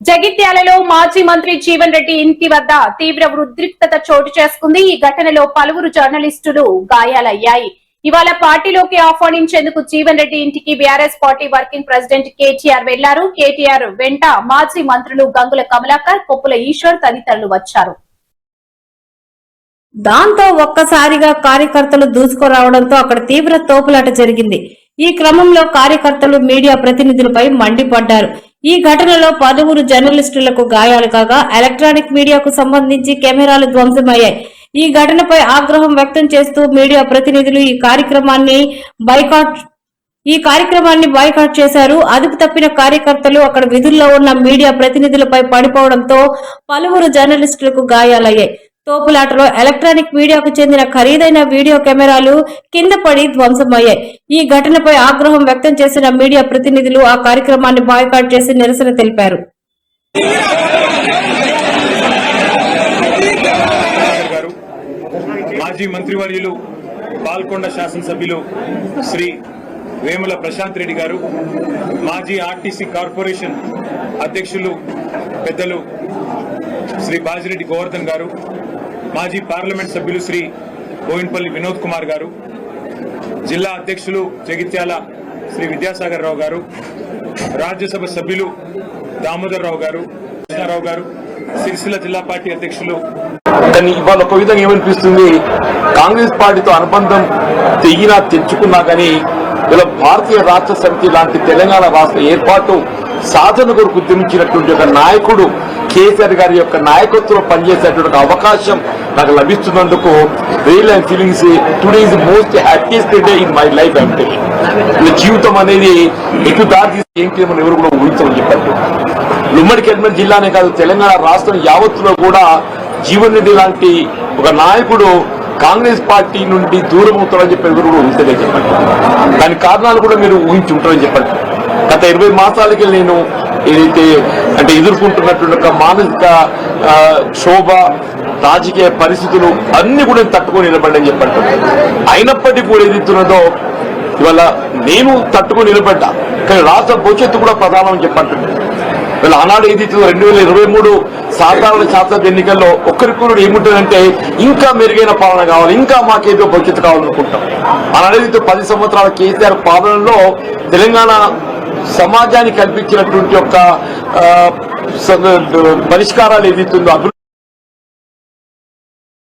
జగిత్యాలలో మాజీ మంత్రి జీవన్ రెడ్డి ఇంటి వద్ద తీవ్ర ఉద్రిక్తత చోటు చేసుకుంది. ఈ ఘటనలో పలువురు జర్నలిస్టులు గాయాలయ్యాయి. ఇవాళ పార్టీలోకి ఆహ్వానించేందుకు జీవన్ రెడ్డి ఇంటికి BRS party working president KTR వెళ్లారు. కేటీఆర్ వెంట మాజీ మంత్రులు గంగుల కమలాకర్, కొప్పుల ఈశ్వర్ తదితరులు వచ్చారు. దాంతో ఒక్కసారిగా కార్యకర్తలు దూసుకురావడంతో అక్కడ తీవ్ర తోపులాట జరిగింది. ఈ క్రమంలో కార్యకర్తలు మీడియా ప్రతినిధులపై మండిపడ్డారు. ఈ ఘటనలో పలువురు జర్నలిస్టులకు గాయాలు కాగా ఎలక్ట్రానిక్ మీడియాకు సంబంధించి కెమెరాలు ధ్వంసమయ్యాయి. ఈ ఘటనపై ఆగ్రహం వ్యక్తం చేస్తూ మీడియా ప్రతినిధులు ఈ కార్యక్రమాన్ని బాయ్కాట్ చేశారు. అదుపు తప్పిన కార్యకర్తలు అక్కడ విధుల్లో ఉన్న మీడియా ప్రతినిధులపై పడిపోవడంతో పలువురు జర్నలిస్టులకు గాయాలయ్యాయి. తోపులాటలో ఎలక్ట్రానిక్ మీడియాకు చెందిన ఖరీదైన వీడియో కెమెరాలు కింద పడి ధ్వంసమయ్యాయి. ఈ ఘటనపై ఆగ్రహం వ్యక్తం చేసిన మీడియా ప్రతినిధులు ఆ కార్యక్రమాన్ని బాయ్కాట్ చేసి నిరసన తెలిపారు. మాజీ మంత్రివర్యులు పాల్కొండ శాసనసభ్యులు శ్రీ వేముల ప్రశాంత్ రెడ్డి గారు, మాజీ ఆర్టీసీ కార్పొరేషన్ అధ్యక్షులు పెద్దలు శ్రీ బాజిరెడ్డి గోవర్ధన్ గారు, మాజీ పార్లమెంట్ సభ్యులు శ్రీ బోయిన్పల్లి వినోద్ కుమార్ గారు, జిల్లా అధ్యక్షులు జగిత్యాల శ్రీ విద్యాసాగర్ రావు గారు, రాజ్యసభ సభ్యులు దామోదర్ రావు గారు, కృష్ణారావు గారు, సిరిసిల్ల జిల్లా పార్టీ అధ్యక్షులు. కానీ ఇవాళ ఒక విధంగా ఏమనిపిస్తుంది, కాంగ్రెస్ పార్టీతో అనుబంధం తెచ్చుకున్నా కానీ ఇలా భారతీయ రాష్ట్ర సమితి లాంటి తెలంగాణ రాష్ట్ర ఏర్పాటు సాధన కొరకు ఉద్యమించినటువంటి ఒక నాయకుడు కేసీఆర్ గారి యొక్క నాయకత్వంలో పనిచేసేటువంటి అవకాశం నాకు లభిస్తున్నందుకు real and feelings today is most happiest day in my life. అంటే జీవితం అనేది ఎటు దారి ఏంటి మనం ఎవరు కూడా ఊహించమని చెప్పారు. ఉమ్మడి కరీంనగర్ జిల్లానే కాదు, తెలంగాణ రాష్ట్రం యావత్తులో కూడా జీవన్ రెడ్డి లాంటి ఒక నాయకుడు కాంగ్రెస్ పార్టీ నుండి దూరం అవుతారని చెప్పి ఎవరు కూడా ఊహించలేదు చెప్పండి. దాని కారణాలు కూడా మీరు ఊహించి ఉంటారని చెప్పండి. గత 20 మాసాలకి నేను ఏదైతే అంటే ఎదుర్కొంటున్నటువంటి ఒక మానసిక క్షోభ, రాజకీయ పరిస్థితులు అన్ని కూడా తట్టుకొని నిలబడ్డని చెప్పండి. అయినప్పటికీ కూడా ఏదైతున్నదో ఇవాళ నేను తట్టుకొని నిలబడ్డా, కానీ రాష్ట్ర భవిష్యత్తు కూడా ప్రధానం అని చెప్పండి. వీళ్ళ ఆనాడు ఏదైతే 2023 సాధారణ శాసన ఎన్నికల్లో ఒక్కరికొకరు ఏముంటుందంటే ఇంకా మెరుగైన పాలన కావాలి, ఇంకా మాకేదో భవిష్యత్తు కావాలనుకుంటాం. ఆనాడు 10 సంవత్సరాల కేసీఆర్ పాలనలో తెలంగాణ సమాజానికి కల్పించినటువంటి యొక్క పరిష్కారాలు ఏదైతుందో, అభివృద్ధి